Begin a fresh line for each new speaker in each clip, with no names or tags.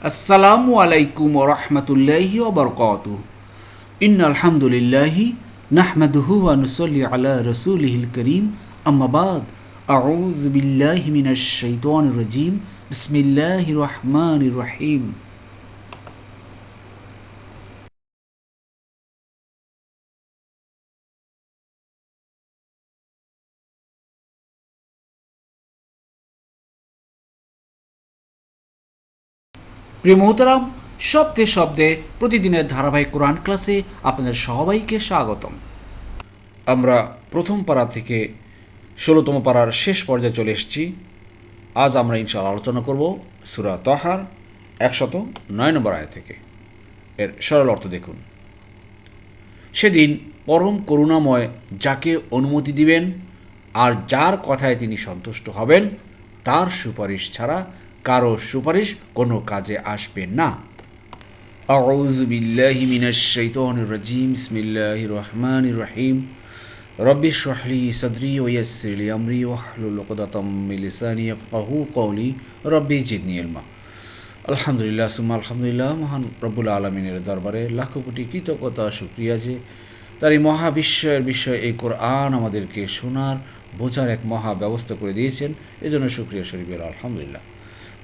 আসসালামু আলাইকুম ওয়া রাহমাতুল্লাহি ওয়া বারাকাতুহু। ইন্নাল হামদুলিল্লাহি নাহমাদুহু ওয়া নুসাল্লি আলা রাসূলিহিল কারীম। আম্মা বাদ। আউযু বিল্লাহি মিনাশ শাইতানির রাজীম। বিসমিল্লাহির রহমানির রহিম। প্রিয় মোহতারাম, শব্দে শব্দে প্রতিদিনের ধারাবাহিক কোরআন ক্লাসে আপনাদের সবাইকে স্বাগতম। আমরা প্রথম পারা থেকে ১৬তম পারার শেষ পর্যায়ে চলে এসেছি। আজ আমরা ইনশাআল্লাহ আলোচনা করব সূরা তাহার ১০৯ নম্বর আয়াত থেকে। এর সরল অর্থ দেখুন। সেদিন পরম করুণাময় যাকে অনুমতি দিবেন আর যার কথায় তিনি সন্তুষ্ট হবেন, তার সুপারিশ ছাড়া কারো সুপারিশ কোনো কাজে আসবে না। আউযু বিল্লাহি মিনাশ শাইতানির রাজীম। বিসমিল্লাহির রহমানির রহিম। রব্বি ইশরাহ লি সাদরি ওয়া ইয়াসসির লি আমরি ওয়াহলুল উকদাতাম মিন লিসানি ইয়াফকাহু কওলি। রব্বি জিদনি ইলমা। আলহামদুলিল্লাহ সুম্মা আলহামদুলিল্লাহ। মহান রব্বুল আলামিনের দরবারে লাখো কোটি কৃতজ্ঞতা শুকরিয়া যে তার এই মহাবিশ্বের বিষয়ে এই কোরআন আমাদেরকে শোনার বোঝার এক মহা ব্যবস্থা করে দিয়েছেন। এজন্য শুকরিয়া শরীফের আলহামদুলিল্লাহ।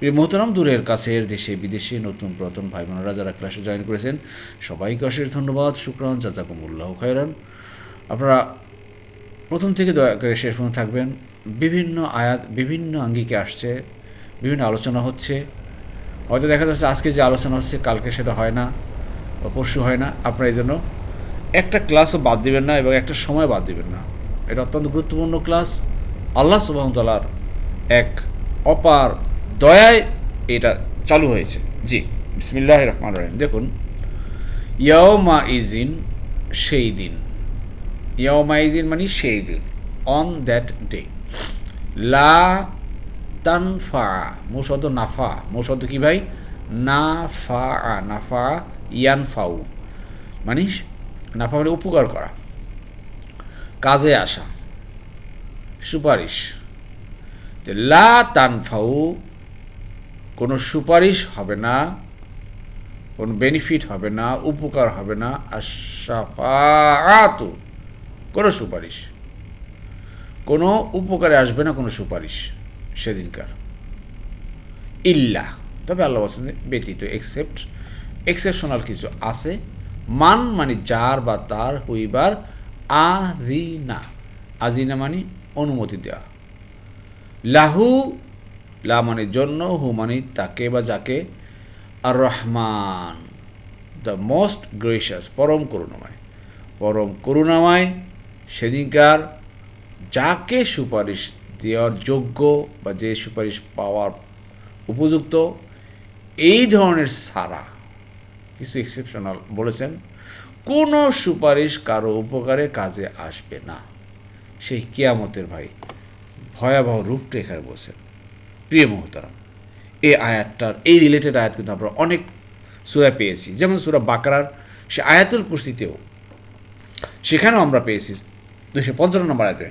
প্রিয় মোহতারাম, দূরের কাছের দেশে বিদেশে নতুন পুরাতন ভাই বোনেরা যারা ক্লাসে জয়েন করেছেন সবাইকে অশেষ ধন্যবাদ। শুকরান, জাযাকুমুল্লাহু খায়রান। আপনারা প্রথম থেকে দয়া করে শেষ পর্যন্ত থাকবেন। বিভিন্ন আয়াত বিভিন্ন আঙ্গিকে আসছে, বিভিন্ন আলোচনা হচ্ছে। হয়তো দেখা যাচ্ছে আজকে যে আলোচনা হচ্ছে কালকে সেটা হয় না বা পরশু হয় না। আপনারা এই জন্য একটা ক্লাসও বাদ দিবেন না এবং একটা সময় বাদ দিবেন না। এটা অত্যন্ত গুরুত্বপূর্ণ ক্লাস। আল্লাহ সুবহানাহু ওয়া তাআলার এক অপার দয়ায় এটা চালু হয়েছে। জি, বিসমিল্লাহির রহমানির রহিম। দেখুন, ইয়াউমা ইজিন, সেই দিন। ইয়াউমা ইজিন মানে সেই দিন, অন দ্যাট ডে। লা তানফা, মূল শব্দ নাফা। মূল শব্দ কী ভাই? নাফা। নাফা ইয়ানফাউ মানে নাফা মানে উপকার করা, কাজে আসা, সুপারিশ। লা তানফাউ কোনো সুপারিশ হবে না, কোনো বেনিফিট হবে না, উপকার হবে না। আশ-শাফাআতু কোনো সুপারিশ, কোনো উপকারে আসবে না কোনো সুপারিশ সেদিনকার। ইল্লা, তবে আল্লাহ বলছেন ব্যতীত, এক্সেপশনাল কিছু আছে। মান মানে যার বা তার, হইবার। আজিনা, আজিনা মানে অনুমতি দেওয়া। লাহু, লা মানে জন্য, হু মানে তাকে বা যাকে। আর রহমান, দ্য মোস্ট গ্রেসিয়াস, পরম করুণাময়। পরম করুণাময় সেদিনকার যাকে সুপারিশ দেওয়ার যোগ্য বা যে সুপারিশ পাওয়ার উপযুক্ত, এই ধরনের সারা কিছু এক্সেপশনাল বলেছেন, কোনো সুপারিশ কারো উপকারে কাজে আসবে না। সেই কিয়ামতের ভাই ভয়াবহ রূপটা এখানে বলছেন। প্রিয় মোহতারাম, এই আয়াতটার এই রিলেটেড আয়াত কিন্তু আমরা অনেক সূরায় পেয়েছি। যেমন সূরা বাকারার সে আয়াতুল কুরসিতেও, সেখানেও আমরা পেয়েছি 255 নম্বর আয়াতে,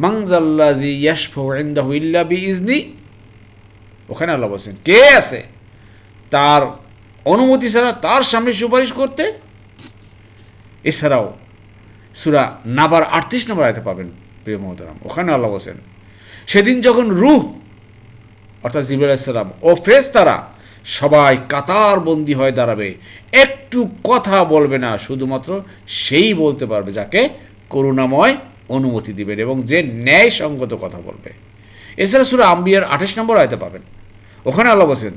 মানজাল্লাযী ইয়াশফাউ ইনদাহু ইল্লা বিইজনি। ওখানে আল্লাহ বলছেন কে আছে তার অনুমতি ছাড়া তার সামনে সুপারিশ করতে। এছাড়াও সূরা নাবার 38 নম্বর আয়াতে পাবেন প্রিয় মোহতারাম। ওখানে আল্লাহ বলছেন সেদিন যখন রূহ অর্থাৎ জিবরাইল আলাইহিস সালাম ও ফেরেশতারা সবাই কাতারবন্দি হয়ে দাঁড়াবে, একটু কথা বলবে না, শুধুমাত্র সেই বলতে পারবে যাকে করুণাময় অনুমতি দিবেন এবং যে ন্যায়সঙ্গত কথা বলবে। এছাড়া সূরা আম্বিয়ার 28 নম্বর আয়াতে পাবেন। ওখানে আল্লাহ বলছেন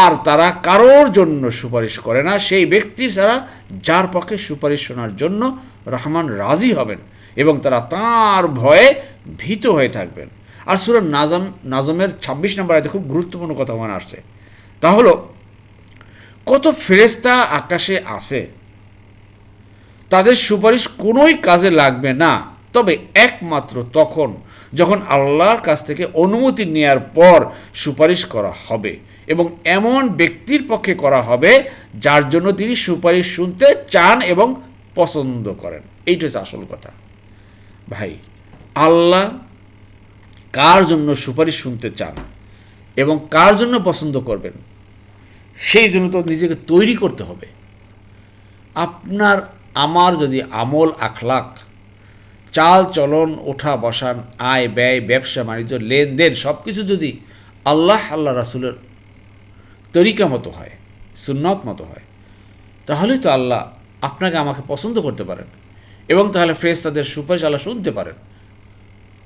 আর তারা কারোর জন্য সুপারিশ করে না সেই ব্যক্তির ছাড়া যার পক্ষে সুপারিশ শোনার জন্য রহমান রাজি হবেন এবং তারা তাঁর ভয়ে ভীত হয়ে থাকবেন। আর সূরা নাজমের 26 নম্বর আয়াতে খুব গুরুত্বপূর্ণ কথা মনে আসছে। তা হলো কত ফেরেশতা আকাশে আছে, তাদের সুপারিশ কোনোই কাজে লাগবে না, তবে একমাত্র তখন যখন আল্লাহর কাছ থেকে অনুমতি নেওয়ার পর সুপারিশ করা হবে এবং এমন ব্যক্তির পক্ষে করা হবে যার জন্য তিনি সুপারিশ শুনতে চান এবং পছন্দ করেন। এইটা হচ্ছে আসল কথা ভাই। আল্লাহ কার জন্য সুপারিশ শুনতে চান এবং কার জন্য পছন্দ করবেন, সেই জন্য তো নিজেকে তৈরি করতে হবে। আপনার আমার যদি আমল আখলাক, চাল চলন, ওঠা বসান, আয় ব্যয়, ব্যবসা বাণিজ্য, লেনদেন সব কিছু যদি আল্লাহ রাসূলের তরিকা মতো হয়, সুন্নত মতো হয়, তাহলেই তো আল্লাহ আপনাকে আমাকে পছন্দ করতে পারেন এবং তাহলে ফেরেশতাদের সুপারিশ আল্লাহ শুনতে পারেন।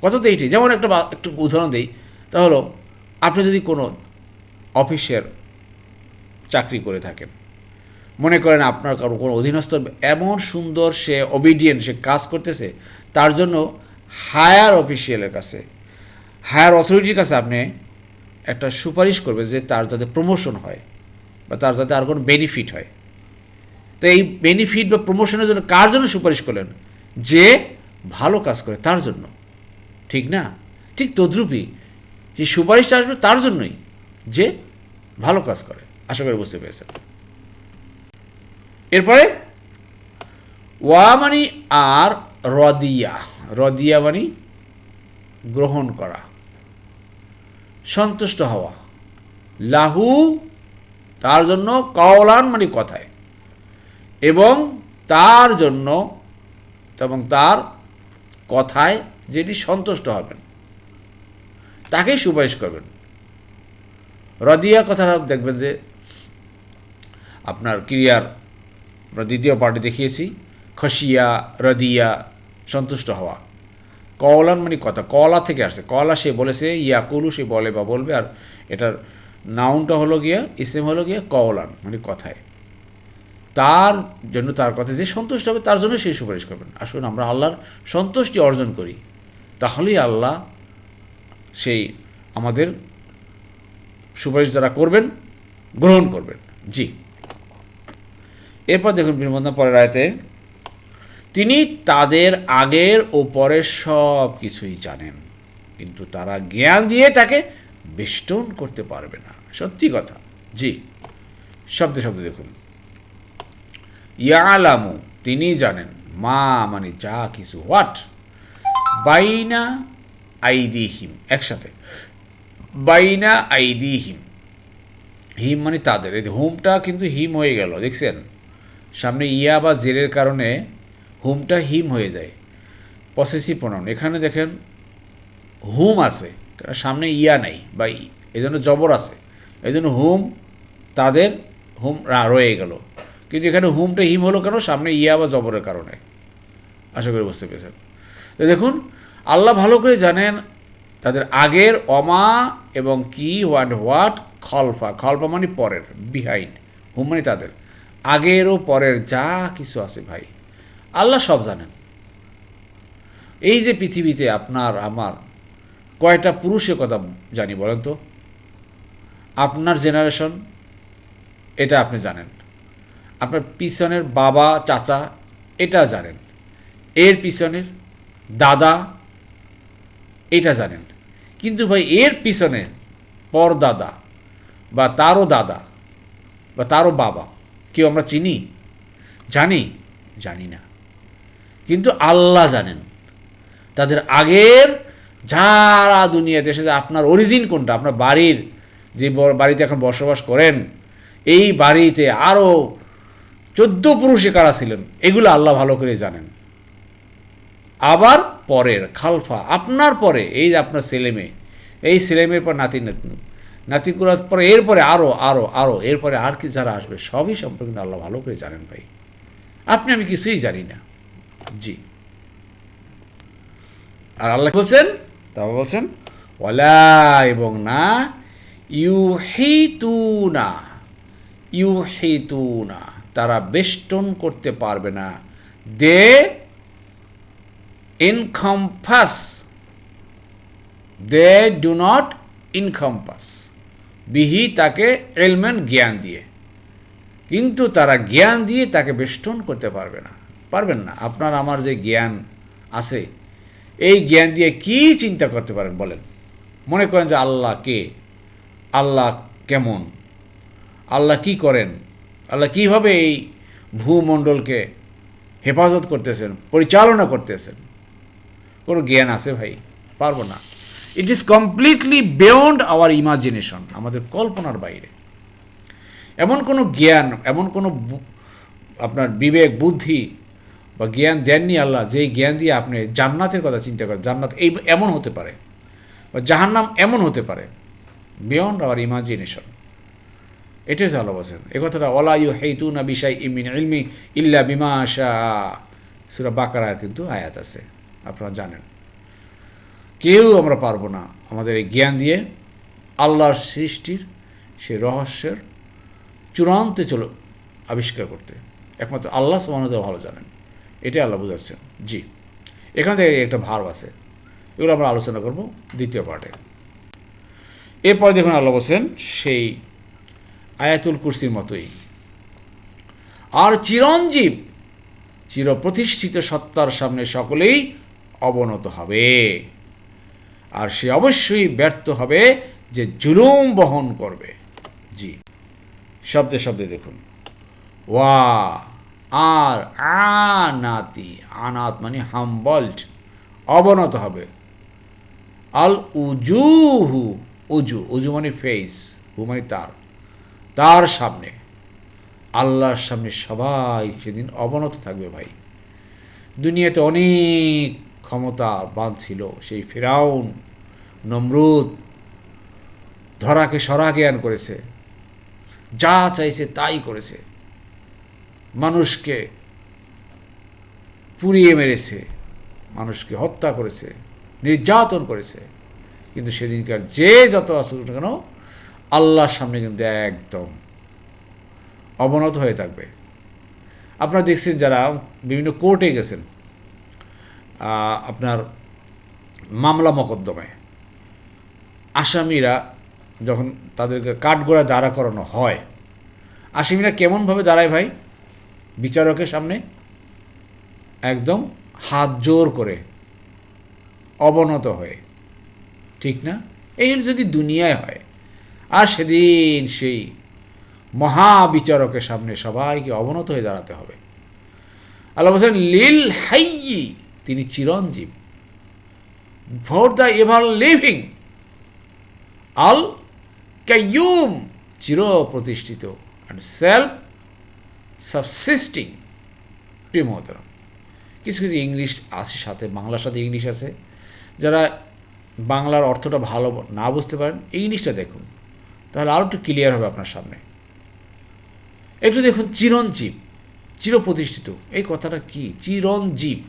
কথা তো এইটি। যেমন একটু উদাহরণ দিই, তা হলো আপনি যদি কোনো অফিসের চাকরি করে থাকেন, মনে করেন আপনার কোনো অধীনস্থ এমন সুন্দর, সে ওবিডিয়েন্ট, সে কাজ করতেছে, তার জন্য হায়ার অফিসিয়ালের কাছে, হায়ার অথরিটির কাছে আপনি একটা সুপারিশ করবে যে তার যাতে প্রমোশন হয় বা তার যাতে আর কোনো বেনিফিট হয়। তো এই বেনিফিট বা প্রমোশনের জন্য কার জন্য সুপারিশ করলেন? যে ভালো কাজ করে তার জন্য, ঠিক না? ঠিক তদ্রূপই সেই সুপারিশটা আসবে তার জন্যই, যে ভালো কাজ করে। আশা করি বুঝতে পেরেছেন। এরপরে ওয়া মানি আর রদিয়া, রদিয়া মানি গ্রহণ করা, সন্তুষ্ট হওয়া, লাহু তার জন্য, কাওলান মানে কথায়, এবং তার জন্য এবং তার কথায় যিনি সন্তুষ্ট হবেন তাকেই সুপারিশ করবেন। রদিয়া কথাটা দেখবেন যে আপনার ক্রিয়ার আমরা দ্বিতীয় পার্টি দেখিয়েছি, খসিয়া, রদিয়া সন্তুষ্ট হওয়া। কওলান মানে কথা, কলা থেকে আসছে, কলা সে বলেছে, ইয়াকুলু সে বলে বা বলবে, আর এটার নাউনটা হলো গিয়া, ইসেম হলো গিয়া কওলান মানে কথায়। তার জন্য, তার কথা যে সন্তুষ্ট হবে তার জন্য সেই সুপারিশ করবেন। আসুন আমরা আল্লাহর সন্তুষ্টি অর্জন করি, তাহলেই আল্লাহ সেই আমাদের সুপারিশ যারা করবেন গ্রহণ করবেন। জি। এরপর দেখুন বিনবন্ধন পরের আয়াতে, তিনি তাদের আগের ও পরের সব কিছুই জানেন, কিন্তু তারা জ্ঞান দিয়ে তাকে বেষ্টন করতে পারবে না। সত্যি কথা। জি, শব্দে শব্দে দেখুন। ইয়ালামু তিনি জানেন, মা মানে যা কিছু, হোয়াট, বাইনা আইদিহিম, একসাথে বাইনা আইদিহিম, হিম মানে তাদের, এই হুমটা কিন্তু হিম হয়ে গেল, দেখছেন সামনে ইয়া বা জেরের কারণে হুমটা হিম হয়ে যায়, পসেসিভ প্রনাউন। এখানে দেখেন হুম আছে, কারণ সামনে ইয়া নাই বা এই জন্য জবর আছে, এই জন্য হুম তাদের, হুম রয়ে গেল। কিন্তু এখানে হুমটা হিম হলো কেন? সামনে ইয়া বা জবরের কারণে। আশা করি বুঝতে পেরেছেন। তো দেখুন আল্লাহ ভালো করে জানেন তাদের আগের, অমা এবং কি, হোয়াট, খলফা, খলফা মানে পরের, বিহাইন্ড, হুম মানে তাদের আগের ও পরের যা কিছু আছে ভাই, আল্লাহ সব জানেন। এই যে পৃথিবীতে আপনার আমার কয়টা পুরুষের কথা জানি বলেন তো? আপনার জেনারেশন, এটা আপনি জানেন, আপনার পিছনের বাবা চাচা এটা জানেন, এর পিছনের দাদা এটা জানেন, কিন্তু ভাই এর পিছনে পরদাদা বা তারও দাদা বা তারও বাবা কেউ আমরা চিনি? জানি না। কিন্তু আল্লাহ জানেন তাদের আগের যারা দুনিয়াতে এসেছে, আপনার অরিজিন কোনটা, আপনার বাড়ির যে বাড়িতে এখন বসবাস করেন, এই বাড়িতে আরও 14 পুরুষে কারা ছিলেন, এগুলো আল্লাহ ভালো করে জানেন। আবার পরের খালফা, আপনার পরে এই যে আপনার ছেলেমেয়ে, এই ছেলেমেয়ের পর নাতি নাতনি, নাতি করার পরে এরপরে আরও আরও আরও, এরপরে আর কি যারা আসবে সবই সম্পর্কে আল্লাহ ভালো করে জানেন ভাই। আপনি আমি কিছুই জানি না। জি। আর আল্লাহ বলছেন, তারপর বলছেন ওয়ালা এবং না, ইউহিতুনা, ইউহিতুনা তারা বেষ্টন করতে পারবে না, দে encompass, they do not encompass, বিহি তাকে এলমেন জ্ঞান দিয়ে, কিন্তু তারা জ্ঞান দিয়ে তাকে বেষ্টন করতে পারবেন না। আপনার আমার যে জ্ঞান আছে, এই জ্ঞান দিয়ে কি চিন্তা করতে পারেন বলেন? মনে করেন যে আল্লাহ কে, আল্লাহ কেমন, আল্লাহ কি করেন, আল্লাহ কীভাবে এই ভূমণ্ডলকে হেফাজত করতেছেন, পরিচালনা করতেছেন, কোনো জ্ঞান আছে ভাই? পারবো না। It is completely beyond our imagination, আমাদের কল্পনার বাইরে। এমন কোনো জ্ঞান, এমন কোনো আপনার বিবেক বুদ্ধি বা জ্ঞান দেননি আল্লাহ, যেই জ্ঞান দিয়ে আপনি জান্নাতের কথা চিন্তা করেন, জান্নাত এই এমন হতে পারে বা জাহান্নাম এমন হতে পারে, বিয়ন্ড আওয়ার ইমাজিনেশন। এটাই হচ্ছে আল্লাহ বলছেন এ কথাটা, ওয়ালা ইউহিতুনা বিশাইইম মিন ইলমি ইল্লা বিমা শাআ, সূরা বাকারার কিন্তু আয়াত আছে, আপনারা জানেন। কেউ আমরা পারবো না আমাদের এই জ্ঞান দিয়ে আল্লাহর সৃষ্টির সেই রহস্যের চূড়ান্তে আবিষ্কার করতে। একমাত্র আল্লাহ সুবহানাহু ওয়া তাআলা ভালো জানেন। এটাই আল্লাহ বুঝাচ্ছেন। জি, এখান থেকে একটা ভার্ব আছে, এগুলো আমরা আলোচনা করব দ্বিতীয় পার্টে। এরপরে দেখুন আল্লাহ বলছেন সেই আয়াতুল কুরসির মতোই, আর চিরঞ্জীব চিরপ্রতিষ্ঠিত সত্তার সামনে সকলেই অবনত হবে, আর সে অবশ্যই ব্যর্থ হবে যে জুলুম বহন করবে। জি, শব্দে শব্দে দেখুন, ওয়া আর আনাতি, আনাত মানে হাম্বল্ড, অবনত হবে। আল উজুহু, উজু, উজু মানে ফেস, হু মানে তার সামনে, আল্লাহর সামনে সবাই সেদিন অবনত থাকবে। ভাই, দুনিয়াতে অনেক ক্ষমতাবান ছিল, সেই ফিরাউন নমরুদ ধরাকে সরা জ্ঞান করেছে, যা চাইছে তাই করেছে, মানুষকে পুড়িয়ে মেরেছে, মানুষকে হত্যা করেছে, নির্যাতন করেছে, কিন্তু সেদিনকার যে যত আসুক না কেন আল্লাহর সামনে কিন্তু একদম অবনত হয়ে থাকবে। আপনারা দেখছেন যারা বিভিন্ন কোর্টে গেছেন, আপনার মামলা মকদ্দমায় আসামিরা যখন তাদেরকে কাঠগড়ায় দাঁড়া করানো হয়, আসামিরা কেমনভাবে দাঁড়ায় ভাই বিচারকের সামনে? একদম হাত জোর করে, অবনত হয়ে, ঠিক না? এই যদি দুনিয়ায় হয়, আর সেদিন সেই মহাবিচারকের সামনে সবাইকে অবনত হয়ে দাঁড়াতে হবে। আল্লাহ বলছেন লিল হাইয়ি, তিনি চিরঞ্জীব, ফর দ্য এভার লিভিং, আল কাইয়ুম, চির প্রতিষ্ঠিত, অ্যান্ড সেলফ সাবসিস্টিং। প্রিয় মহতারাম, কিছু কিছু ইংলিশ আছে সাথে, বাংলার সাথে ইংলিশ আছে, যারা বাংলার অর্থটা ভালো না বুঝতে পারেন ইংলিশটা দেখুন, তাহলে আরও একটু ক্লিয়ার হবে আপনার সামনে। একটু দেখুন, চিরঞ্জীব, চিরপ্রতিষ্ঠিত, এই কথাটা কি? চিরঞ্জীব,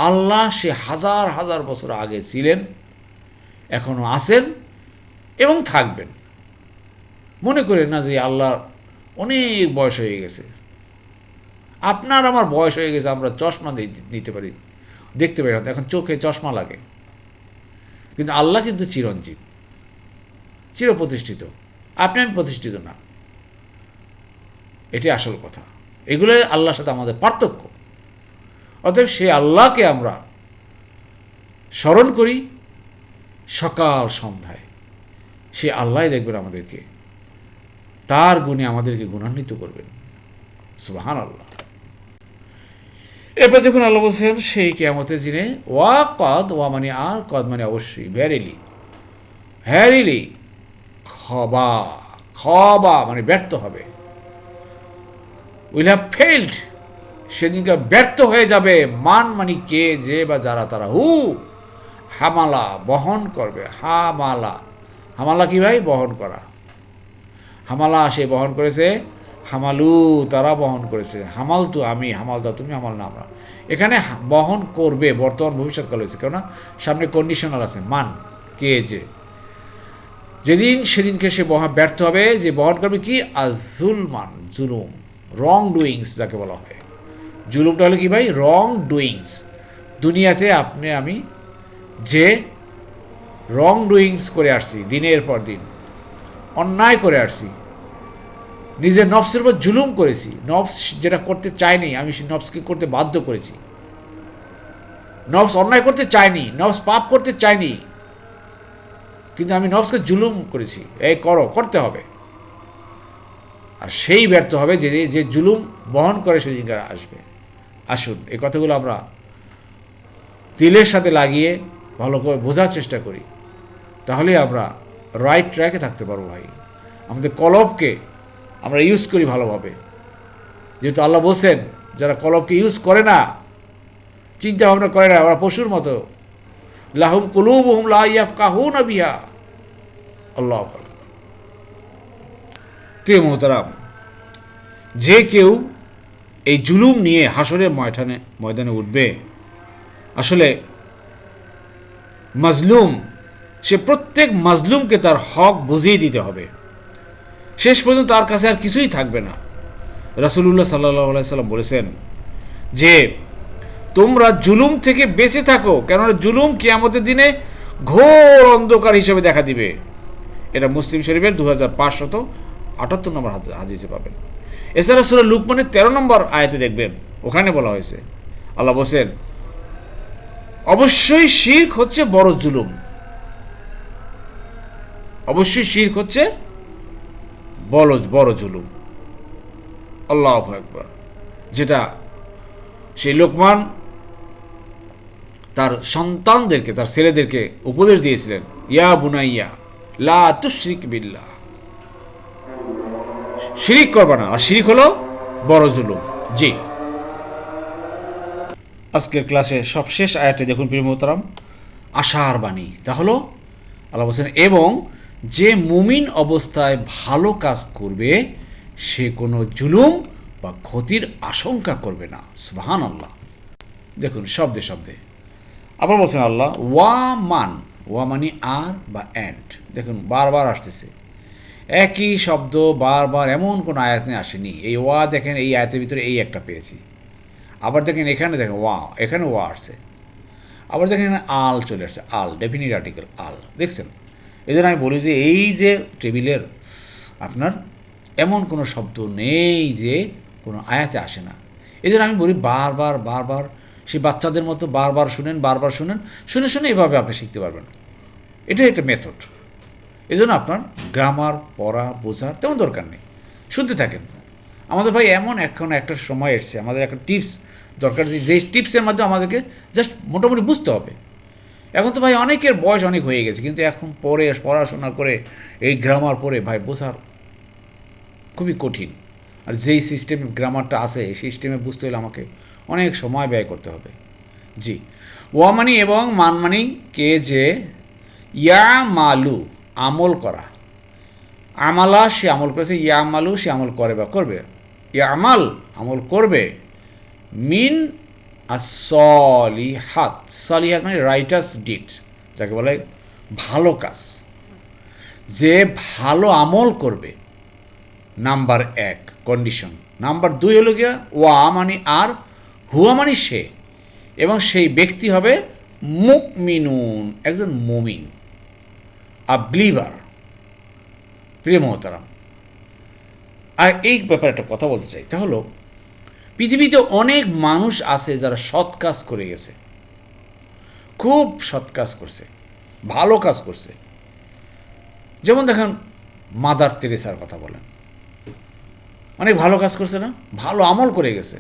আল্লাহ সে হাজার হাজার বছর আগে ছিলেন, এখনও আছেন এবং থাকবেন। মনে করেন না যে আল্লাহ অনেক বয়স হয়ে গেছে। আপনার আমার বয়স হয়ে গেছে, আমরা চশমা নিতে পারি, দেখতে পারি না, এখন চোখে চশমা লাগে, কিন্তু আল্লাহ কিন্তু চিরঞ্জীব, চিরপ্রতিষ্ঠিত। আপনি আমি প্রতিষ্ঠিত না, এটি আসল কথা। এগুলো আল্লাহর সাথে আমাদের পার্থক্য। অতএব সেই আল্লাহকে আমরা স্মরণ করি সকাল সন্ধ্যায়, সে আল্লাহ দেখবেন আমাদেরকে, তার গুণে আমাদেরকে গুণান্বিত করবেন। সুবহানাল্লাহ। এরপর দেখুন আল্লাহ বলছেন সেই কিয়ামতের দিনে, ওয়া কদ, ওয়া মানে আর, কদ মানে অবশ্যই, ভ্যারিলি, ভ্যারিলি, খবা, খবা মানে ব্যর্থ হবে, উইল হ্যাভ ফেইল্ড, সেদিনকে ব্যর্থ হয়ে যাবে, মান মানে কে, যে বা যারা, তারা, হু হামালা বহন করবে, হামালা, হামালা কি ভাই? বহন করা। হামালা সে বহন করেছে, হামালু তারা বহন করেছে, হামাল তু আমি, হামালদা তুমি, হামাল না আমরা। এখানে বহন করবে বর্তমান ভবিষ্যৎকাল হয়েছে, কেননা সামনে কন্ডিশনাল আছে, মান কে, যে যেদিন সেদিনকে সে ব্যর্থ হবে, যে বহন করবে কি? আজুলমান, জুলুম, রং ডুইংস যাকে বলা হয়। জুলুমটা হলো কি ভাই? রং ডুইংস। দুনিয়াতে আপনি আমি যে রং ডুইংস করে আসছি, দিনের পর দিন অন্যায় করে আসছি, নিজের নফসের উপর জুলুম করেছি, নফস যেটা করতে চায়নি আমি সেই নফসকে করতে বাধ্য করেছি। নফস অন্যায় করতে চায়নি, নফস পাপ করতে চায়নি, কিন্তু আমি নফসকে জুলুম করেছি, এই করো, করতে হবে। আর সেই ব্যর্থ হবে যে জুলুম বহন করে সেদিনকে আসবে। আসুন এই কথাগুলো আমরা দিলের সাথে লাগিয়ে ভালো করে বোঝার চেষ্টা করি, তাহলে আমরা রাইট ট্র্যাকে থাকতে পারবো ভাই। আমাদের কলবকে আমরা ইউজ করি ভালোভাবে। যেহেতু আল্লাহ বলছেন যারা কলমকে ইউজ করে না, চিন্তা ভাবনা করে না, ওরা পশুর মতো। লাহুম কুলুবুহুম লা ইয়াফকাহুনা বিহা। আল্লাহু আকবার। প্রিয় মোহতারাম, যে কেউ এই জুলুম নিয়ে হাসরের ময়দানে উঠবে, আসলে মাজলুম, সে প্রত্যেক মাজলুমকে তার হক বুঝিয়ে দিতে হবে। শেষ পর্যন্ত তার কাছে আর কিছুই থাকবে না। রাসূলুল্লাহ সাল্লাল্লাহু আলাইহি সাল্লাম বলেছেন যে তোমরা জুলুম থেকে বেঁচে থাকো, কেননা জুলুম কিয়ামতের দিনে ঘোর অন্ধকার হিসেবে দেখা দিবে। এটা মুসলিম শরীফের 2578 নম্বর হাদিসে পাবেন। এছাড়া সূরা লুকমানের 13 নম্বর আয়াতে দেখবেন, ওখানে বলা হয়েছে, আল্লাহ বলেছেন অবশ্যই শিরক হচ্ছে বড় জুলুম, অবশ্যই শিরক হচ্ছে বড় জুলুম। আল্লাহু আকবার। যেটা সেই লোকমান তার সন্তানদেরকে, তার ছেলেদেরকে উপদেশ দিয়েছিলেন, ইয়া বুনাইয়া লা তুশরিক বিল্লাহ, শিরিক করবা না, আর শিরিক হলো বড় জুলুম। জি, আজকের ক্লাসে সবশেষ আয়াতে দেখুন প্রিয় মোহতারাম, আশার বাণী। তা হলো আল্লাহ বলছেন, এবং যে মুমিন অবস্থায় ভালো কাজ করবে সে কোনো জুলুম বা ক্ষতির আশঙ্কা করবে না। সুবহানাল্লাহ। দেখুন শব্দে শব্দে আবার বলছেন আল্লাহ, ওয়া মানি আর বা অ্যান্ড। দেখুন বারবার আসতেছে একই শব্দ, বারবার, এমন কোনো আয়াত নিয়ে আসেনি। এই ওয়া দেখেন, এই আয়াতের ভিতরে এই একটা পেয়েছি। আবার দেখেন এখানে, দেখেন ওয়া, এখানে ওয়া আসছে। আবার দেখেন আল চলে আসছে, আল, ডেফিনিট আর্টিকেল আল। দেখছেন? এই জন্য আমি বলি যে এই যে টেবিলের আপনার এমন কোনো শব্দ নেই যে কোনো আয়াতে আসে না। এই জন্য আমি বলি বারবার সেই বাচ্চাদের মতো বারবার শুনে এভাবে আপনি শিখতে পারবেন। এটাই একটা মেথড। এই জন্য আপনার গ্রামার পড়া বোঝার তেমন দরকার নেই, শুনতে থাকেন। আমাদের ভাই এখন একটা সময় এসছে, আমাদের একটা টিপস দরকার, যে টিপসের মাধ্যমে আমাদেরকে জাস্ট মোটামুটি বুঝতে হবে। এখন তো ভাই অনেকের বয়স অনেক হয়ে গেছে, কিন্তু এখন পড়াশোনা করে এই গ্রামার পড়ে ভাই বোঝার খুবই কঠিন। আর যেই সিস্টেমে গ্রামারটা আছে, এই সিস্টেমে বুঝতে হলে আমাকে অনেক সময় ব্যয় করতে হবে। জি, ওয়া মানি এবং মান মানি কে যে ইয়া মালু, আমল করা, আমালা সে আমল করেছে, ইয়া মালু সে আমল করে বা করবে, ইয়া আমাল আমল করবে, মিন আসলিহাত, সলিহাত মানে রাইটাস ডিড, যাকে বলে ভালো কাজ, যে ভালো আমল করবে। Number 1 condition. নাম্বার 2 হলো গিয়া ওয়া মানে আর, হুয়া মানে সে, এবং সেই ব্যক্তি হবে মুমিনুন, একজন মুমিন, আ বিলিভার। প্রিয় মোহতারাম, আর এই ব্যাপারে একটা কথা বলতে চাই, তা হলো পৃথিবীতে অনেক মানুষ আছে যারা সৎ কাজ করে গেছে, খুব সৎ কাজ করছে, ভালো কাজ করছে। যেমন দেখেন মাদার তেরেসার কথা বলেন, অনেক ভালো কাজ করছে না, ভালো আমল করে গেছে।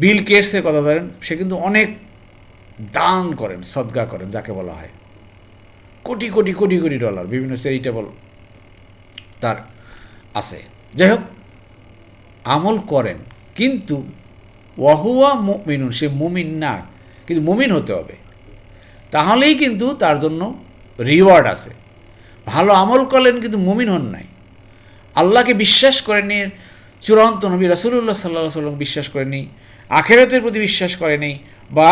বিল গেটসের কথা ধরেন, সে কিন্তু অনেক দান করেন, সদগা করেন, যাকে বলা হয় কোটি কোটি কোটি কোটি ডলার, বিভিন্ন চ্যারিটেবল তার আছে। যাই হোক, আমল করেন, কিন্তু ওয়াহুয়া মুমিনুন, সে মুমিন না, কিন্তু মুমিন হতে হবে, তাহলেই কিন্তু তার জন্য রিওয়ার্ড আছে। ভালো আমল করলেন কিন্তু মুমিন হন নাই, আল্লাহকে বিশ্বাস করেননি, চূড়ান্ত নবী রাসূলুল্লাহ সাল্লাল্লাহু আলাইহি ওয়াসাল্লাম বিশ্বাস করেননি, আখিরাতের প্রতি বিশ্বাস করেনি, বা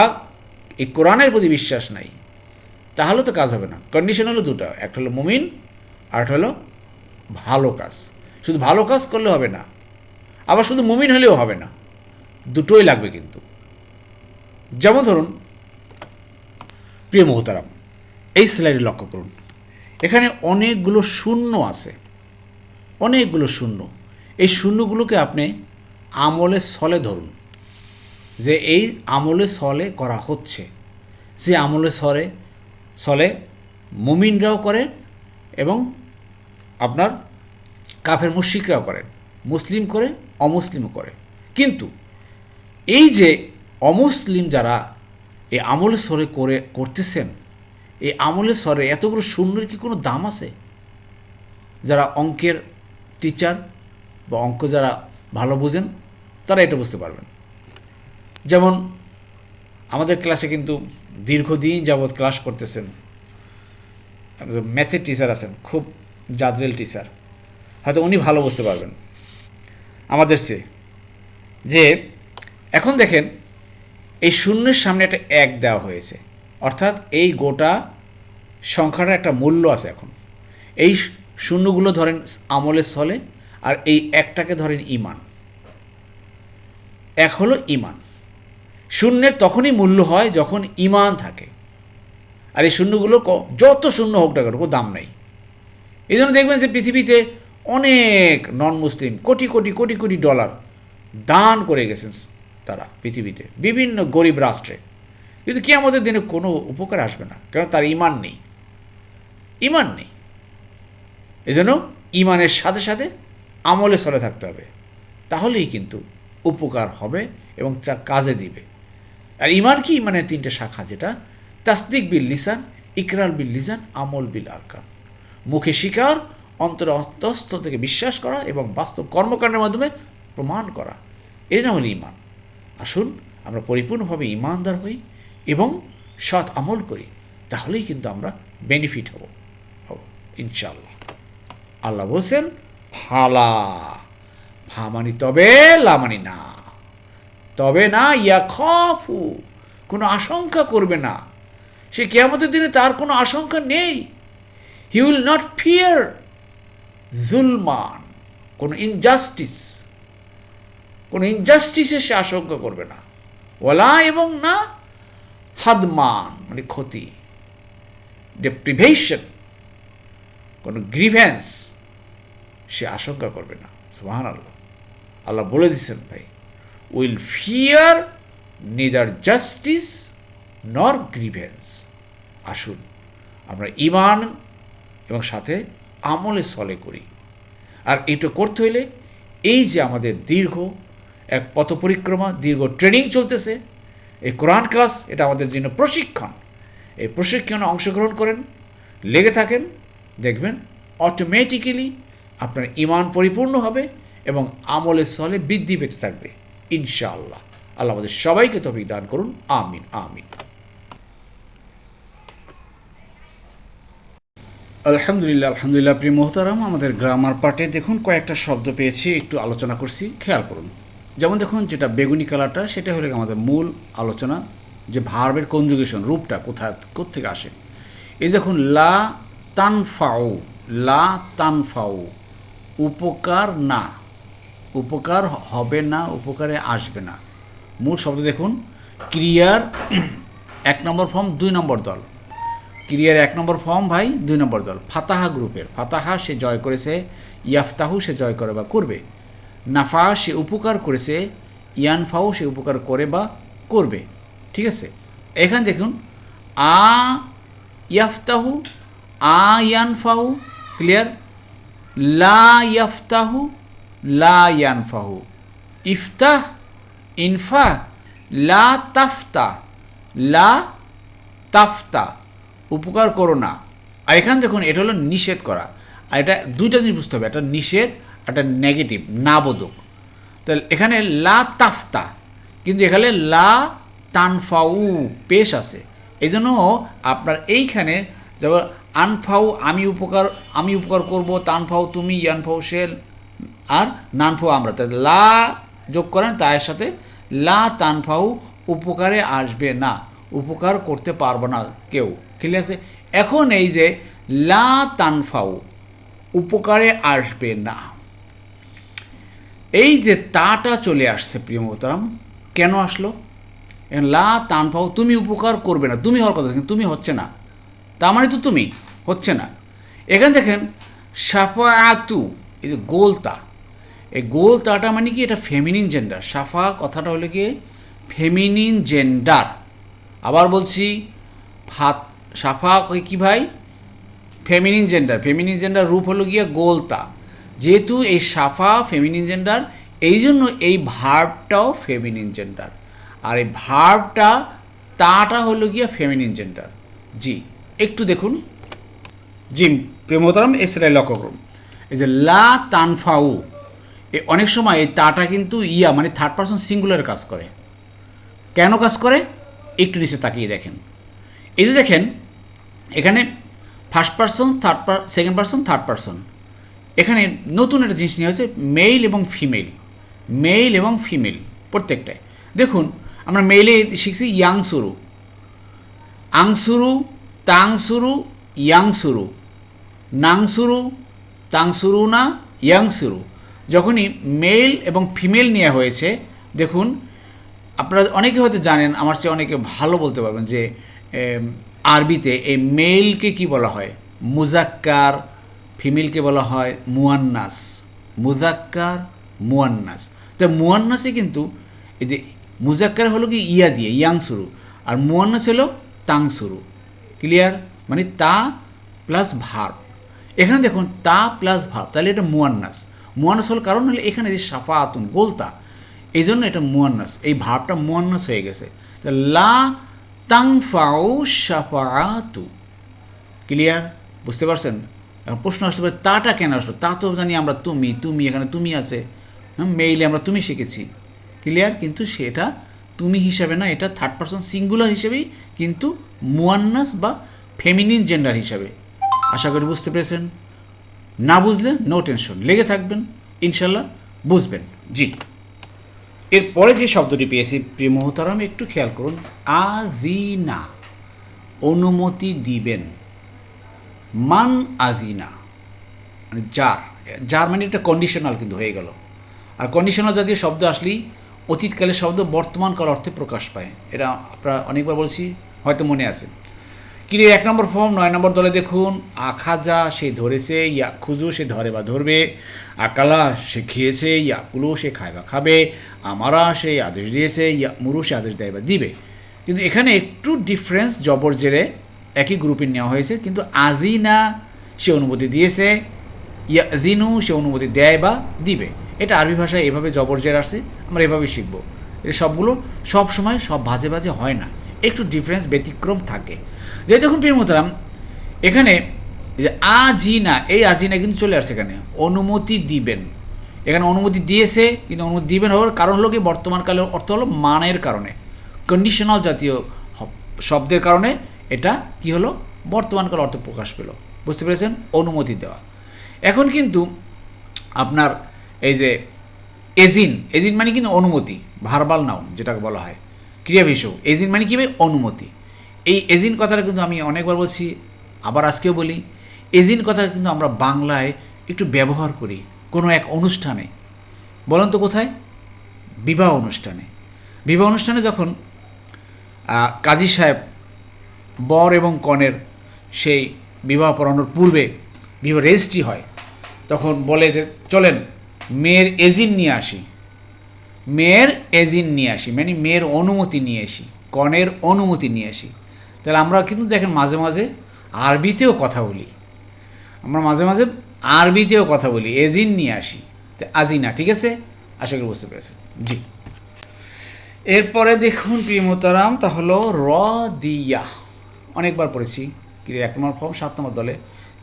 এই কোরআনের প্রতি বিশ্বাস নাই, তাহলে তো কাজ হবে না। কন্ডিশন হলো দুটো, একটা হলো মুমিন, আর একটা হলো ভালো কাজ। শুধু ভালো কাজ করলে হবে না, আবার শুধু মুমিন হলেও হবে না, দুটোই লাগবে কিন্তু। যেমন ধরুন প্রিয় মোহতারাম, এই স্লাইডে লক্ষ্য করুন, এখানে অনেকগুলো শূন্য আছে, অনেকগুলো শূন্য। এই শূন্যগুলোকে আপনি আমলে সলে ধরুন, যে এই আমলে সলে করা হচ্ছে, যে আমলে সলে মুমিনরাও করে এবং আপনার কাফের মুশরিকরাও করেন, মুসলিম করে, অমুসলিমও করে। কিন্তু এই যে অমুসলিম যারা এই আমলে সরে করতেছেন, এই আমলে সরে এতগুলো শূন্যের কি কোনো দাম আছে? যারা অঙ্কের টিচার বা অঙ্ক যারা ভালো বোঝেন তারা এটা বুঝতে পারবেন। যেমন আমাদের ক্লাসে কিন্তু দীর্ঘদিন যাবৎ ক্লাস করতেছেন ম্যাথের টিচার আছেন, খুব জাদরেল টিচার, হয়তো উনি ভালো বুঝতে পারবেন আমাদের চেয়ে। যে এখন দেখেন এই শূন্যের সামনে একটা এক দেওয়া হয়েছে, অর্থাৎ এই গোটা সংখ্যাটা একটা মূল্য আছে। এখন এই শূন্যগুলো ধরেন আমলে সলে, আর এই একটাকে ধরেন ইমান। এক হলো ইমান। শূন্যের তখনই মূল্য হয় যখন ইমান থাকে, আর এই শূন্যগুলো যত শূন্য হোক না কেন কোনো দাম নাই। এই জন্য দেখবেন যে পৃথিবীতে অনেক নন মুসলিম কোটি কোটি কোটি কোটি ডলার দান করে গেছেন তারা পৃথিবীতে বিভিন্ন গরিব রাষ্ট্রে, কিন্তু কি আমাদের দিনে কোনো উপকার আসবে না, কারণ তার ইমান নেই। ইমান নেই। এজন্য ইমানের সাথে সাথে আমলে চলে থাকতে হবে, তাহলেই কিন্তু উপকার হবে এবং তা কাজে দিবে। আর ইমান কি? ইমানের তিনটে শাখা, যেটা তাসদিক বিল লিসান, ইকরার বিল লিসান, আমল বিল আরকান। মুখে স্বীকার, অন্তরে অন্তঃস্থ থেকে বিশ্বাস করা এবং বাস্তব কর্মকাণ্ডের মাধ্যমে প্রমাণ করা, এর নাম হলো ইমান। আসুন আমরা পরিপূর্ণভাবে ইমানদার হই এবং সৎ আমল করি, তাহলেই কিন্তু আমরা বেনিফিট হব ইনশাআল্লাহ। আল্লাহ বলছেন ফালা, ফা মানি তবে, লা মানি না, তবে না, ইয়া খফু, কোনো আশঙ্কা করবে না। সে কিয়ামতের দিনে তার কোনো আশঙ্কা নেই। হি উইল নট ফিয়ার জুলমান, কোনো ইনজাস্টিস, কোনো ইনজাস্টিসে সে আশঙ্কা করবে না। ওয়ালা, এবং না হাদমান মানে ক্ষতি, ডেপ্রিভেশন, কোনো গ্রিভেন্স সে আশঙ্কা করবে না। সুবহানাল্লাহ, আল্লাহ বলে দিচ্ছেন ভাই, উইল ফিয়ার নেদার জাস্টিস নর গ্রিভেন্স। আসুন আমরা ইমান এবং সাথে আমলে সলে করি। আর এটা করতে হইলে এই যে আমাদের দীর্ঘ এক পথ পরিক্রমা, দীর্ঘ ট্রেনিং চলতেছে, এই কোরআন ক্লাস, এটা আমাদের জন্য প্রশিক্ষণ। এই প্রশিক্ষণে অংশগ্রহণ করেন, লেগে থাকেন, দেখবেন অটোমেটিক্যালি আপনার ইমান পরিপূর্ণ হবে এবং আমলে সলে বৃদ্ধি পেতে থাকবে ইনশাআল্লাহ। আল্লাহ আমাদের সবাইকে তৌফিক দান করুন, আমিন আমিন। আলহামদুলিল্লাহ আলহামদুলিল্লাহ। প্রিয় মোহতারাম, আমাদের গ্রামার পার্টে দেখুন কয়েকটা শব্দ পেয়েছি, একটু আলোচনা করছি, খেয়াল করুন। যেমন দেখুন, যেটা বেগুনি কালারটা, সেটা হলো আমাদের মূল আলোচনা, যে ভার্বের কনজুগেশন, রূপটা কোত্থেকে আসে। এই দেখুন, লা তানফাউ, লা তানফাউ, উপকার না, উপকার হবে না, উপকারে আসবে না। মূল শব্দ দেখুন, ক্রিয়ার 1 নম্বর ফর্ম 2 নম্বর দল, ক্রিয়ার 1 নম্বর ফর্ম ভাই 2 নম্বর দল। ফাতাহা গ্রুপের, ফাতাহা সে জয় করেছে, ইয়াফতাহু সে জয় করে বা করবে, নাফা সে উপকার করেছে, ইয়ানফাউ সে উপকার করে বা করবে। ঠিক আছে, এখানে দেখুন আ ইয়াফতাহু, আ ইয়ানফাহু, ক্লিয়ার। লা ইয়াফতাহু, লা ইয়ানফাহু, ইফতাহ, ইনফা, লা তাফতা, লা তাফতা, উপকার করো না। আর এখানে দেখুন, এটা হলো নিষেধ করা। আর এটা দুইটা জিনিস বুঝতে হবে, একটা নিষেধ, একটা নেগেটিভ, না বোধক। তাহলে এখানে লা তাফতা, কিন্তু এখানে লা তানফাউ পেশ আছে। এই জন্য আপনার এইখানে যেমন আনফাউ আমি উপকার করব, তানফাউ তুমি, ইয়ানফাউ সে, আর নানফাউ আমরা, তাহলে লা যোগ করেন তার সাথে, লা তানফাউ উপকারে আসবে না, উপকার করতে পারবো না কেউ। ক্লিয়ার আছে? এখন এই যে লা তানফাউ উপকারে আসবে না, এই যে তাটা চলে আসছে প্রিয় মোহতারাম, কেন আসলো? লা তানফাউ, তুমি উপকার করবে না, তুমি হওয়ার কথা, কিন্তু তুমি হচ্ছে না, তার মানে তো তুমি হচ্ছে না। এখানে দেখেন সাফাআতু, এই যে গোলতা, এই গোলতাটা মানে কি? এটা ফেমিনিন জেন্ডার। সাফা কথাটা হলো কি? Feminine gender. আবার বলছি, সাফা কি ভাই? Feminine gender. ফেমিনিন জেন্ডার রূপ হলো গিয়ে গোলতা। যেহেতু এই সাফা ফেমিনিন জেন্ডার, এই জন্য এই ভার্বটাও ফেমিনিন জেন্ডার, আর এই ভার্বটা তাটা হলো গিয়ে ফেমিনিন জেন্ডার। জি, একটু দেখুন। জি প্রিয় মোহতারাম, এসরাই লক্ষ্য করুন। এই যে লা তানফাউ, অনেক সময় এই তাটা কিন্তু মানে থার্ড পারসন সিঙ্গুলার কাজ করে। কেন কাজ করে একটু নিচে তাকিয়ে দেখেন। এই যে দেখেন এখানে first person, second person, third person. এখানে নতুন একটা জিনিস নেওয়া হয়েছে, মেল এবং ফিমেল। মেল এবং ফিমেল প্রত্যেকটায়। দেখুন আমরা মেলে শিখছি ইয়াংসুরু, আংসুরু, তাংসুরু, ইয়াংসুরু, নাংসুরু, তাংসুরু না ইয়াংসুরু। যখনই মেল এবং ফিমেল নেওয়া হয়েছে, দেখুন আপনারা অনেকে হয়তো জানেন, আমার চেয়ে অনেকে ভালো বলতে পারবেন যে আরবিতে এই মেলকে কি বলা হয় মুজাক্কার, ফিমেলকে বলা হয় মুয়ান্নাস। মুজাক্কার, মুয়ান্নাস। তো মুয়ান্নাসে কিন্তু এই যে মুজাক্কার হলো কি ইয়া দিয়ে ইয়াংসুরু, আর মুয়ান্নাস হলো তাংসুরু। ক্লিয়ার? মানে তা প্লাস ভার্ব। এখানে দেখুন তা প্লাস ভার্ব, তাহলে এটা মুয়ান্নাস। মুয়ান্নাস হল কারণ হলে এখানে যে সাফাতুন গোলতা, এই জন্য এটা মুয়ান্নাস, এই ভার্বটা মুয়ান্নাস হয়ে গেছে। তো লা তানফাউ শাফাআতু। ক্লিয়ার? বুঝতে পারছেন? এখন প্রশ্ন আসতে পারে তাটা কেন আসলো? তা তো জানি আমরা তুমি, তুমি এখানে তুমি আছে, মেইলে আমরা তুমি শিখেছি। ক্লিয়ার? কিন্তু সেটা তুমি হিসাবে না, এটা থার্ড পারসন সিঙ্গুলার হিসেবেই, কিন্তু মুয়ান্নাস বা ফেমিনিন জেন্ডার হিসাবে। আশা করি বুঝতে পেরেছেন। না বুঝলে নো টেনশন, লেগে থাকবেন, ইনশাল্লাহ বুঝবেন। জি, এরপরে যে শব্দটি পেয়েছি প্রিয় মোহতারাম, একটু খেয়াল করুন। আজিনা, অনুমতি দিবেন। মান আজিনা, মানে যার, যার মানে এটা কন্ডিশনাল কিন্তু হয়ে গেল। আর কন্ডিশনাল জাতীয় শব্দ আসলেই অতীতকালের শব্দ বর্তমানকাল অর্থে প্রকাশ পায়। এটা আপনারা অনেকবার বলছি, হয়তো মনে আছে। কিন্তু 1 নম্বর ফর্ম 9 নম্বর দলে দেখুন, আখাজা সে ধরেছে, ইয়া খুজু সে ধরে বা ধরবে, আকালা সে খেয়েছে, ইয়া কুলু সে খায় বা খাবে, আমারা সে আদেশ দিয়েছে, ইয়া মুরু সে আদেশ দেয় বা দিবে। কিন্তু এখানে একটু ডিফারেন্স, জবর জেরে একই গ্রুপে নেওয়া হয়েছে, কিন্তু আজিনা সে অনুমতি দিয়েছে, ইয়া জিনু সে অনুমতি দেয় বা দিবে। এটা আরবি ভাষায় এভাবে জবর জের আসছে, আমরা এভাবেই শিখব। এটা সবগুলো সব সময় সব ভাজে ভাজে হয় না, একটু ডিফারেন্স ব্যতিক্রম থাকে। যেহেতু দেখুন প্রিয় মোহতারাম, এখানে আজিনা, এই আজিনা কিন্তু চলে আসছে এখানে, অনুমতি দিবেন। এখানে অনুমতি দিয়েছে, কিন্তু অনুমতি দিবেন হওয়ার কারণ হলো কি বর্তমানকালের অর্থ হলো মানের কারণে, কন্ডিশনাল জাতীয় শব্দের কারণে এটা কি হলো বর্তমানকাল অর্থ প্রকাশ পেল। বুঝতে পেরেছেন? অনুমতি দেওয়া। এখন কিন্তু আপনার এই যে এজিন, এজিন মানে কিন্তু অনুমতি, ভার্বাল নাউন যেটাকে বলা হয়, ক্রিয়াবিশেষ। এজিন মানে কি ভাই? অনুমতি। এই এজিন কথাটা কিন্তু আমি অনেকবার বলছি, আবার আজকেও বলি, এজিন কথা কিন্তু আমরা বাংলায় একটু ব্যবহার করি কোনো এক অনুষ্ঠানে। বলেন তো কোথায়? বিবাহ অনুষ্ঠানে। বিবাহ অনুষ্ঠানে যখন কাজী সাহেব বর এবং কনের সেই বিবাহ পড়ানোর পূর্বে বিবাহ রেজিস্ট্রি হয়, তখন বলে যে চলেন মেয়ের এজিন নিয়ে আসি, মেয়ের এজিন নিয়ে আসি, মানে মেয়ের অনুমতি নিয়ে আসি, কনের অনুমতি নিয়ে আসি। তাহলে আমরা কিন্তু দেখেন মাঝে মাঝে আরবিতেও কথা বলি, আমরা মাঝে মাঝে আরবিতেও কথা বলি, এজিন নিয়ে আসি, আজিনা। ঠিক আছে? আশা করি বুঝতে পেরেছেন। জি, এরপরে দেখুন প্রিয় মোহতারাম, তা হলো রদিয়া। অনেকবার পড়েছি। 1 নম্বর ফর্ম 7 নম্বর দলে,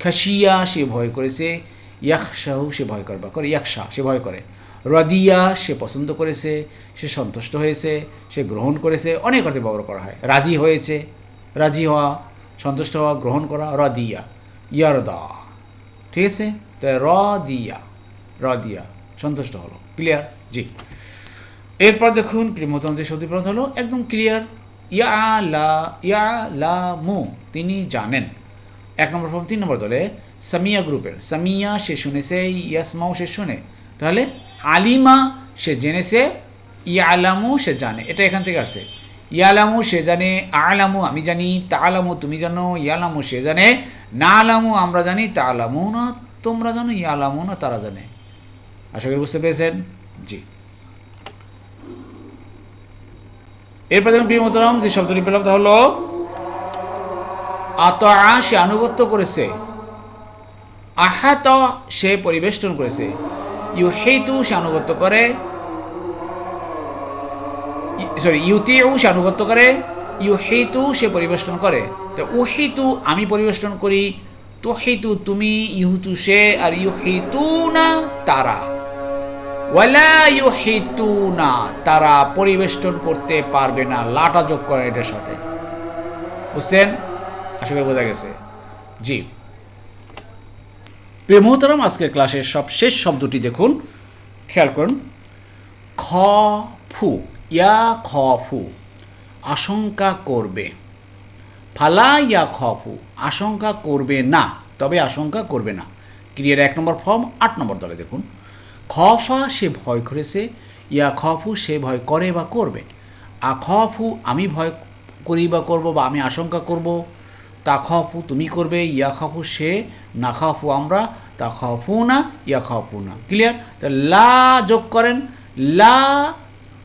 খাসিয়া সে ভয় করেছে, ইয়াকশাহু সে ভয় করবা করে, ইয়াকশা সে ভয় করে, রদিয়া সে পছন্দ করেছে, সে সন্তুষ্ট হয়েছে, সে গ্রহণ করেছে। অনেক অর্থে ব্যবহার করা হয়। রাজি হয়েছে, রাজি হওয়া, সন্তুষ্ট হওয়া, গ্রহণ করা, রদিয়া, ইয়ারদা। ঠিক আছে? তো রদিয়া, রদিয়া সন্তুষ্ট হলো। ক্লিয়ার? জি। এরপর দেখুন প্রিয়তম যে শব্দ প্রধান হলো একদম ক্লিয়ার, ইয়ালামু তিনি জানেন। 1 নম্বর ফর্ম 3 নম্বর দলে, সামিয়া গ্রুপের, সামিয়া সে শুনেছে, ইয়াসমাও সে শুনে, তাহলে আলিমা সে জেনেছে, ইয়ালামু সে জানে। এটা এখান থেকে আসছে। ইয়ালামু সে জানে, আলামু আমি জানি, তালামু তুমি জানো, ইয়ালামু সে জানে, না আলামু আমরা জানি, তালামু না তোমরা জানো, ইয়ালামু না তারা জানে। আশা করি বুঝতে পেরেছেন। জি, এরপর যখন প্রিয় মোহতারাম যে শব্দটি পেলাম তা হলো আতা সে আনুগত্য করেছে, আহাত সে পরিবেষ্টন করেছে, ইউহিতু সে আনুগত্য করে, ইউতিউ সে আনুগত্য করে, ইউহিতু সে পরিবেষ্টন করে। তো উহিতু আমি পরিবেষ্টন করি, তুহিতু তুমি, ইউহিতু সে, আর ইউহিতুনা তারা, ওয়ালা ইউহিতুনা তারা পরিবেষ্টন করতে পারবে না। লাটা যোগ করেন এটার সাথে, বুঝছেন? আশা করি বোঝা গেছে। জি প্রিয় মোহতারাম, আজকের ক্লাসের শেষ শব্দটি দেখুন, খেয়াল করুন। খফু, ইয়া খফু আশঙ্কা করবে, ফালা ইয়া খফু আশঙ্কা করবে না, তবে আশঙ্কা করবে না। ক্রিয়ার 1 নম্বর ফর্ম 8 নম্বর দলে দেখুন। খফা সে ভয় করেছে, ইয়া খফু সে ভয় করে বা করবে, আ খফু আমি ভয় করি বা করব বা আমি আশঙ্কা করব, তা খফু তুমি করবে, ইয়া খফু সে, না খফু আমরা, তা খফু না ইয়া খফু না। ক্লিয়ার? তো লা যোগ করেন, লা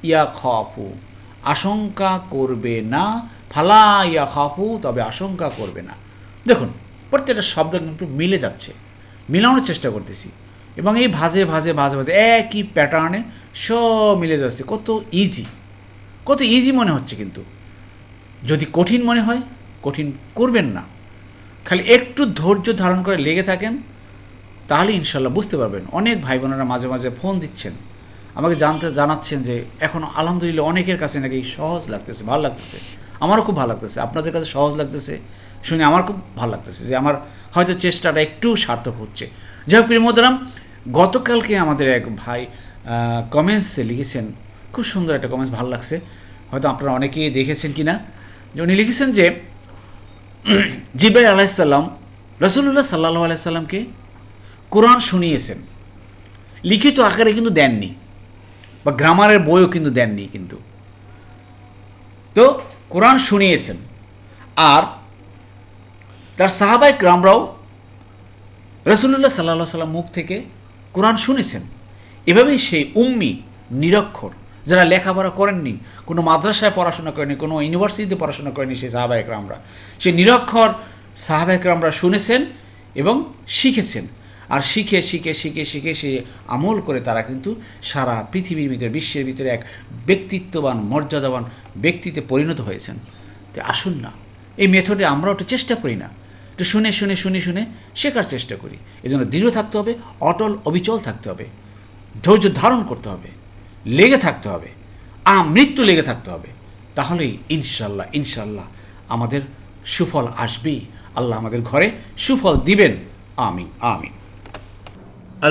ইয়া খফু আশঙ্কা করবে না, ফালা ইয়া খফু তবে আশঙ্কা করবে না। দেখুন প্রত্যেকটা শব্দ কিন্তু মিলে যাচ্ছে, মিলানোর চেষ্টা করতেছি, এবং এই ভাজে ভাজে ভাজে ভাজে একই প্যাটার্নে সব মিলে যাচ্ছে। কত ইজি মনে হচ্ছে, কিন্তু যদি কঠিন মনে হয় কঠিন করবেন না, খালি একটু ধৈর্য ধারণ করে লেগে থাকেন, তাহলে ইনশাল্লাহ বুঝতে পারবেন। অনেক ভাই বোনেরা মাঝে মাঝে ফোন দিচ্ছেন, আমাকে জানাচ্ছেন যে এখন আলহামদুলিল্লাহ অনেকের কাছে নাকি সহজ লাগতেছে, ভালো লাগতেছে। আমারও খুব ভালো লাগতেছে, আপনাদের কাছে সহজ লাগতেছে শুনে আমার খুব ভালো লাগতেছে, যে আমার হয়তো চেষ্টাটা একটু সার্থক হচ্ছে। যাই হোক প্রিয় মোহতারাম, গতকালকে আমাদের এক ভাই কমেন্টসে লিখেছেন, খুব সুন্দর একটা কমেন্টস, ভালো লাগছে, হয়তো আপনারা অনেকেই দেখেছেন কি না, যে উনি লিখেছেন যে জিবরাইল আলাইহিসসালাম রাসূলুল্লাহ সাল্লাল্লাহু আলাইহি সাল্লামকে কোরআন শুনিয়েছেন, লিখিত আকারে কিন্তু দেননি, বা গ্রামারের বইও কিন্তু দেননি, কিন্তু তো কোরআন শুনিয়েছেন। আর তার সাহাবায়ে কেরামরাও রাসূলুল্লাহ সাল্লাল্লাহু আলাইহি সাল্লাম মুখ থেকে কোরআন শুনেছেন। এভাবেই সেই উম্মি, নিরক্ষর, যারা লেখাপড়া করেননি, কোনো মাদ্রাসায় পড়াশোনা করেনি, কোনো ইউনিভার্সিটিতে পড়াশোনা করেনি, সেই সাহাবায়ে কেরামরা, সেই নিরক্ষর সাহাবায়ে কেরামরা শুনেছেন এবং শিখেছেন। আর শিখে শিখে শিখে শিখে সে আমল করে তারা কিন্তু সারা পৃথিবীর ভিতরে, বিশ্বের ভিতরে এক ব্যক্তিত্ববান, মর্যাদাবান ব্যক্তিতে পরিণত হয়েছেন। তো আসুন না, এই মেথডে আমরাও একটু চেষ্টা করি না, একটু শুনে শুনে শুনে শুনে শেখার চেষ্টা করি। এজন্য দৃঢ় থাকতে হবে, অটল অবিচল থাকতে হবে, ধৈর্য ধারণ করতে হবে, লেগে থাকতে হবে, মৃত্যু লেগে থাকতে হবে। তাহলেই ইনশাল্লাহ ইনশাল্লাহ আমাদের সুফল আসবেই, আল্লাহ আমাদের ঘরে সুফল দিবেন। আমিন আমিন।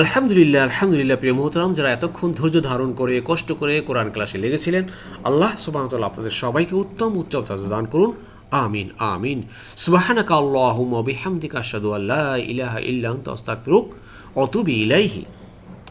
আলহামদুলিল্লাহ, আলহামদুলিল্লাহ। প্রিয় মোহতারাম, যারা এতক্ষণ ধৈর্য ধারণ করে কষ্ট করে কোরআন ক্লাসে লেগেছিলেন, আল্লাহ সুবহানাহু ওয়া তাআলা আপনাদের সবাইকে উত্তম জাযা দান করুন। আমিন আমিন। সুবহানাকা আল্লাহুম্মা ওয়া বিহামদিকা আশহাদু আল্লা ইলাহা ইল্লা আনতা আস্তাগফিরুকা ওয়া আতুবু ইলাইহি।